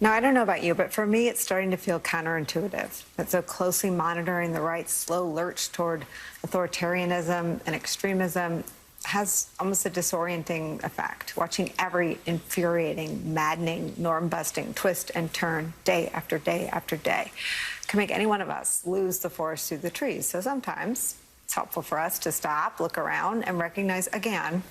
Now, I don't know about you, but for me, it's starting to feel counterintuitive that so closely monitoring the right's slow lurch toward authoritarianism and extremism has almost a disorienting effect. Watching every infuriating, maddening, norm-busting twist and turn day after day after day can make any one of us lose the forest through the trees. So sometimes it's helpful for us to stop, look around, and recognize again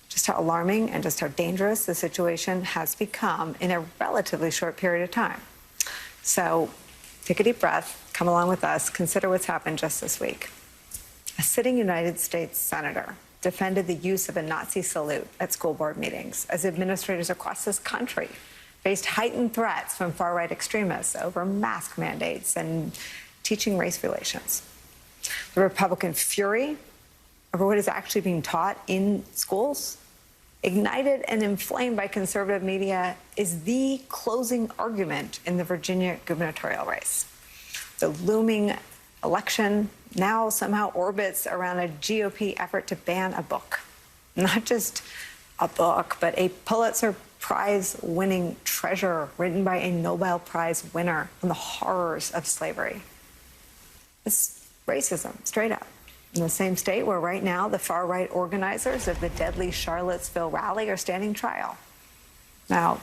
just how alarming and just how dangerous the situation has become in a relatively short period of time. So take a deep breath, come along with us, consider what's happened just this week. A sitting United States senator defended the use of a Nazi salute at school board meetings as administrators across this country faced heightened threats from far-right extremists over mask mandates and teaching race relations. The Republican fury over what is actually being taught in schools, ignited and inflamed by conservative media, is the closing argument in the Virginia gubernatorial race. The looming election now somehow orbits around a GOP effort to ban a book. Not just a book, but a Pulitzer Prize-winning treasure written by a Nobel Prize winner on the horrors of slavery. It's racism, straight up. In the same state where right now the far-right organizers of the deadly Charlottesville rally are standing trial. Now,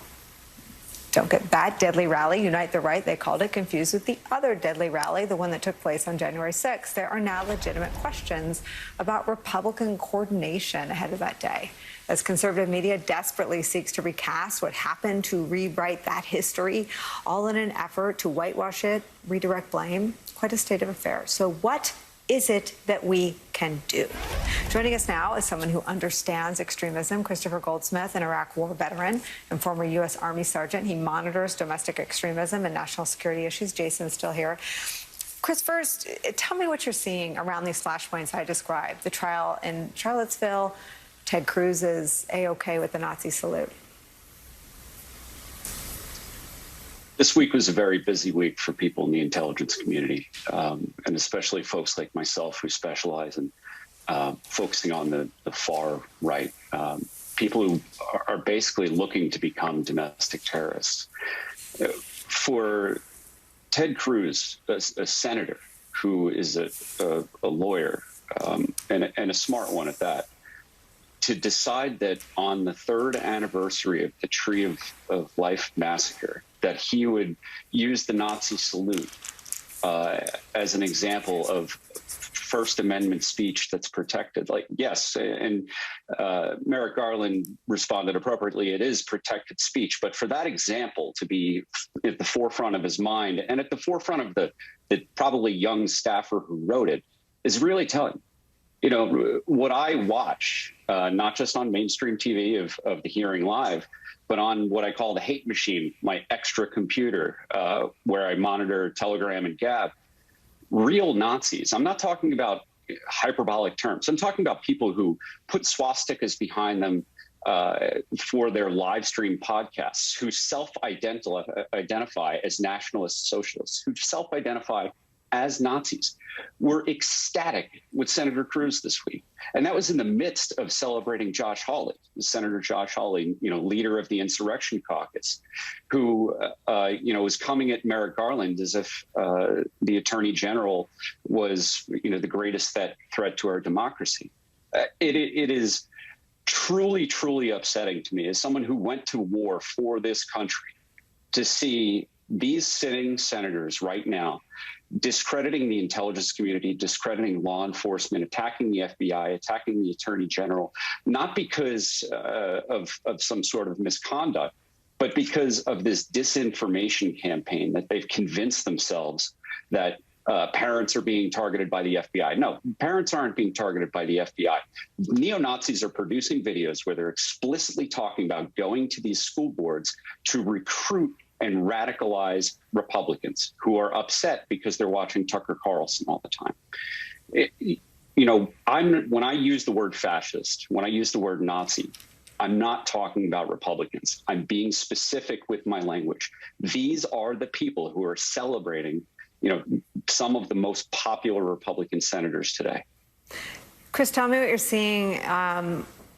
don't get that deadly rally, Unite the Right, they called it, confused with the other deadly rally, the one that took place on January 6th. There are now legitimate questions about Republican coordination ahead of that day, as conservative media desperately seeks to recast what happened, to rewrite that history, all in an effort to whitewash it, redirect blame. Quite a state of affairs. So what is it that we can do? Joining us now is someone who understands extremism, Christopher Goldsmith, an Iraq war veteran and former U.S. Army sergeant. He monitors domestic extremism and national security issues. Jason's still here. Chris, first, tell me what you're seeing around these flashpoints I described. The trial in Charlottesville, Ted Cruz's A-OK with the Nazi salute. This week was a very busy week for people in the intelligence community, and especially folks like myself who specialize in focusing on the far right, people who are basically looking to become domestic terrorists. For Ted Cruz, a senator who is a lawyer and a smart one at that, to decide that on the third anniversary of the Tree of Life massacre, that he would use the Nazi salute as an example of First Amendment speech that's protected. Like, yes, and Merrick Garland responded appropriately, it is protected speech. But for that example to be at the forefront of his mind and at the forefront of the probably young staffer who wrote it is really telling. You know, what I watch, not just on mainstream TV of the hearing live, but on what I call the hate machine, my extra computer, where I monitor Telegram and Gab, real Nazis. I'm not talking about hyperbolic terms. I'm talking about people who put swastikas behind them for their live stream podcasts, who self-identify as nationalist socialists, who self-identify as Nazis. Were ecstatic with Senator Cruz this week. And that was in the midst of celebrating Josh Hawley, Senator Josh Hawley, you know, leader of the Insurrection Caucus, who, you know, was coming at Merrick Garland as if the Attorney General was, you know, the greatest threat to our democracy. It is truly, truly upsetting to me as someone who went to war for this country to see these sitting senators right now discrediting the intelligence community, discrediting law enforcement, attacking the FBI, attacking the Attorney General, not because of some sort of misconduct, but because of this disinformation campaign that they've convinced themselves that parents are being targeted by the FBI. No, parents aren't being targeted by the FBI. Neo-Nazis are producing videos where they're explicitly talking about going to these school boards to recruit and radicalize Republicans who are upset because they're watching Tucker Carlson all the time. You know, when I use the word fascist, when I use the word Nazi, I'm not talking about Republicans. I'm being specific with my language. These are the people who are celebrating, you know, some of the most popular Republican senators today. Chris, tell me what you're seeing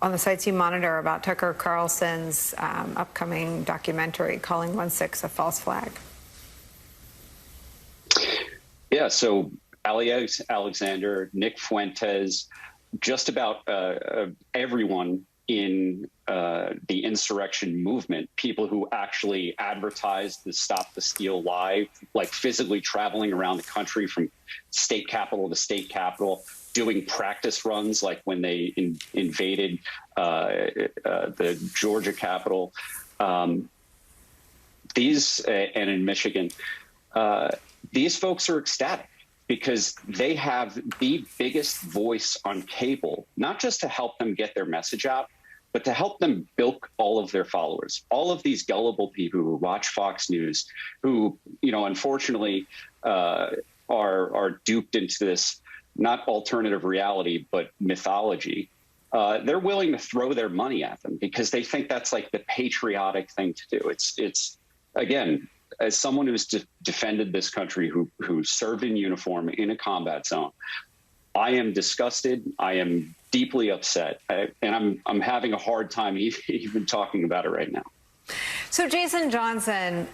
on the sites you monitor about Tucker Carlson's upcoming documentary calling 1/6 a false flag? Yeah, so Ali Alexander, Nick Fuentes, just about everyone in the insurrection movement, people who actually advertised the Stop the Steal lie, like physically traveling around the country from state capital to state capital, doing practice runs like when they invaded the Georgia Capitol, and in Michigan. These folks are ecstatic because they have the biggest voice on cable, not just to help them get their message out, but to help them bilk all of their followers. All of these gullible people who watch Fox News, who, unfortunately are duped into this, not alternative reality, but mythology. They're willing to throw their money at them because they think that's like the patriotic thing to do. It's again, as someone who's defended this country, who served in uniform in a combat zone, I am disgusted. I am deeply upset, and I'm having a hard time even talking about it right now. So, Jason Johnson,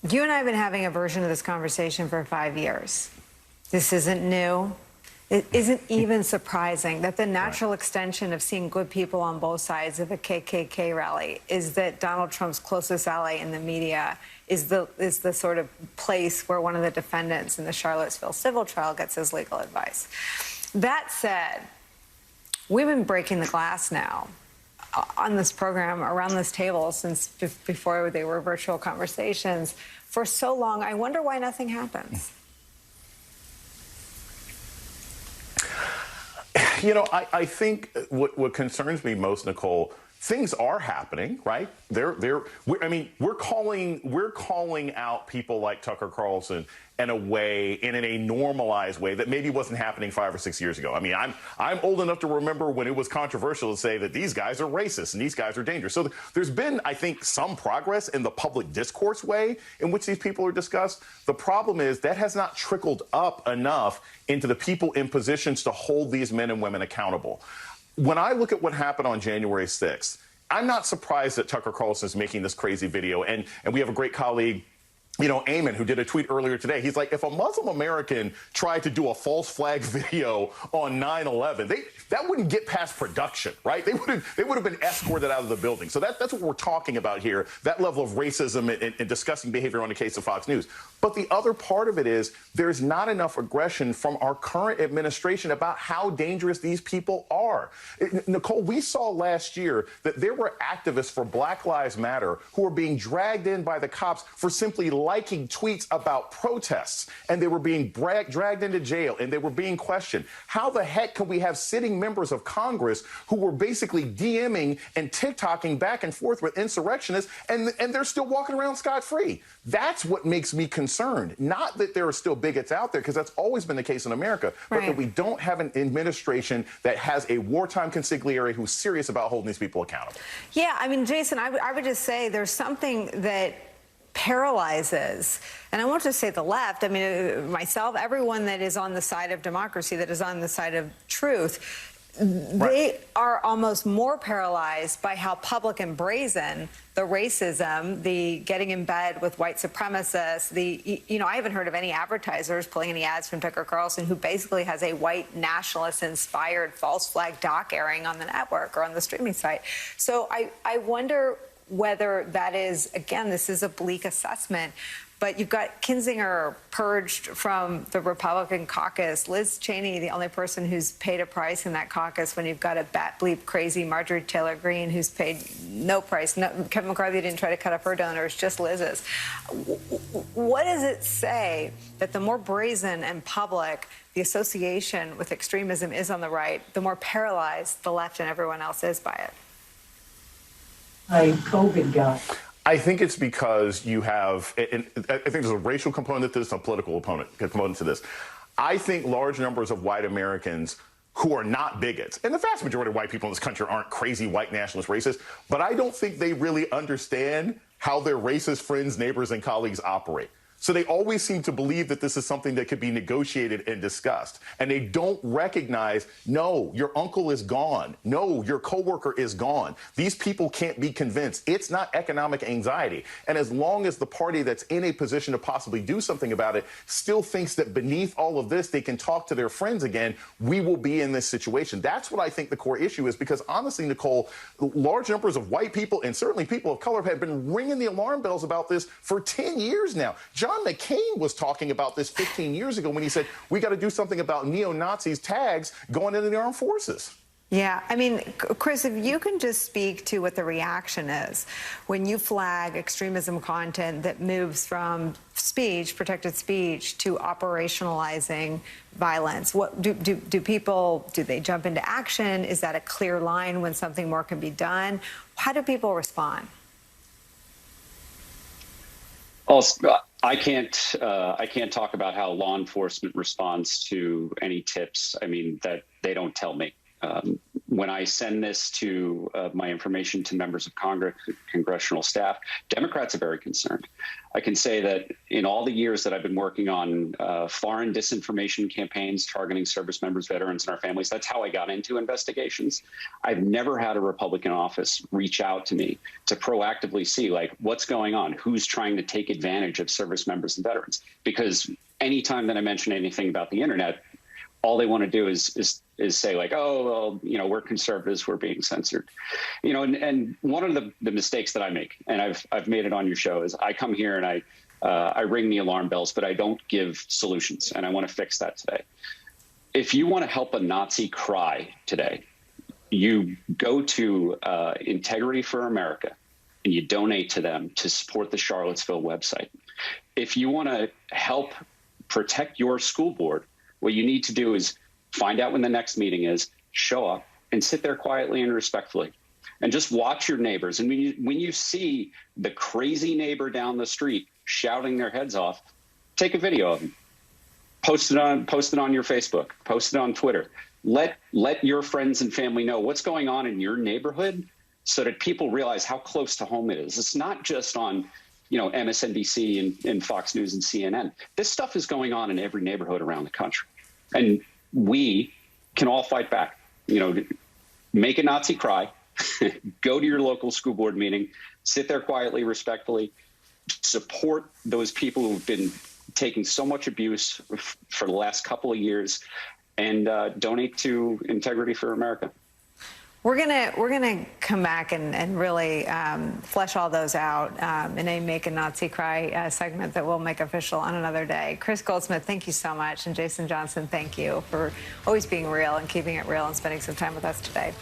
you and I have been having a version of this conversation for 5 years. This isn't new. It isn't even surprising that the natural extension of seeing good people on both sides of a KKK rally is that Donald Trump's closest ally in the media is the sort of place where one of the defendants in the Charlottesville civil trial gets his legal advice. That said, we've been breaking the glass now on this program, around this table, since before they were virtual conversations for so long. I wonder why nothing happens. I think what concerns me most, Nicole, things are happening, right? We're calling out people like Tucker Carlson in a normalized way that maybe wasn't happening 5 or 6 years ago. I mean, I'm old enough to remember when it was controversial to say that these guys are racist and these guys are dangerous. So there's been, I think, some progress in the public discourse way in which these people are discussed. The problem is that has not trickled up enough into the people in positions to hold these men and women accountable. When I look at what happened on January 6th, I'm not surprised that Tucker Carlson is making this crazy video. And we have a great colleague, Eamon, who did a tweet earlier today. He's like, if a Muslim American tried to do a false flag video on 9/11, that wouldn't get past production, right? They would have been escorted out of the building. So that's what we're talking about here, that level of racism and disgusting behavior on the case of Fox News. But the other part of it is there's not enough aggression from our current administration about how dangerous these people are. Nicole, we saw last year that there were activists for Black Lives Matter who were being dragged in by the cops for simply liking tweets about protests, and they were being dragged into jail, and they were being questioned. How the heck can we have sitting members of Congress who were basically DMing and TikToking back and forth with insurrectionists, and they're still walking around scot-free? That's what makes me concerned. Not that there are still bigots out there, because that's always been the case in America, but that we don't have an administration that has a wartime consigliere who's serious about holding these people accountable. Yeah, I mean, Jason, I would just say there's something that paralyzes, and I won't just say the left, I mean, myself, everyone that is on the side of democracy, that is on the side of truth, they are almost more paralyzed by how public and brazen the racism, the getting in bed with white supremacists, I haven't heard of any advertisers pulling any ads from Tucker Carlson who basically has a white nationalist-inspired false flag doc airing on the network or on the streaming site. So I wonder whether that is, again, this is a bleak assessment, but you've got Kinzinger purged from the Republican caucus, Liz Cheney, the only person who's paid a price in that caucus, when you've got a bat bleep crazy Marjorie Taylor Greene who's paid no price. Kevin McCarthy didn't try to cut up her donors, just Liz's. What does it say that the more brazen and public the association with extremism is on the right, the more paralyzed the left and everyone else is by it? COVID guy. I think it's because you have, and I think there's a racial component to this, a political component to this. I think large numbers of white Americans who are not bigots, and the vast majority of white people in this country aren't crazy white nationalist racists, but I don't think they really understand how their racist friends, neighbors, and colleagues operate. So they always seem to believe that this is something that could be negotiated and discussed. And they don't recognize, no, your uncle is gone. No, your coworker is gone. These people can't be convinced. It's not economic anxiety. And as long as the party that's in a position to possibly do something about it still thinks that beneath all of this, they can talk to their friends again, we will be in this situation. That's what I think the core issue is, because honestly, Nicole, large numbers of white people and certainly people of color have been ringing the alarm bells about this for 10 years now. John McCain was talking about this 15 years ago when he said, we got to do something about neo-Nazis tags going into the armed forces. Yeah, I mean, Chris, if you can just speak to what the reaction is when you flag extremism content that moves from speech, protected speech, to operationalizing violence. What do people, do they jump into action? Is that a clear line when something more can be done? How do people respond? I can't talk about how law enforcement responds to any tips. I mean, that they don't tell me. When I send this to my information to members of Congress, congressional staff, Democrats are very concerned. I can say that in all the years that I've been working on foreign disinformation campaigns targeting service members, veterans, and our families, that's how I got into investigations. I've never had a Republican office reach out to me to proactively see, like, what's going on, who's trying to take advantage of service members and veterans. Because anytime that I mention anything about the internet, all they want to do is say, like, oh, well, you know, we're conservatives, we're being censored. You know, and one of the mistakes that I make, and I've made it on your show, is I come here and I ring the alarm bells, but I don't give solutions, and I want to fix that today. If you want to help a Nazi cry today, you go to Integrity for America and you donate to them to support the Charlottesville website. If you want to help protect your school board, what you need to do is find out when the next meeting is, show up, and sit there quietly and respectfully. And just watch your neighbors. And when you see the crazy neighbor down the street shouting their heads off, take a video of them. Post it on your Facebook. Post it on Twitter. Let your friends and family know what's going on in your neighborhood so that people realize how close to home it is. It's not just on, you know, MSNBC and Fox News and CNN. This stuff is going on in every neighborhood around the country. And we can all fight back. You know, make a Nazi cry, go to your local school board meeting, sit there quietly, respectfully, support those people who've been taking so much abuse for the last couple of years, and donate to Integrity for America. We're gonna come back and really flesh all those out in a Make a Nazi Cry segment that we'll make official on another day. Chris Goldsmith, thank you so much, and Jason Johnson, thank you for always being real and keeping it real and spending some time with us today.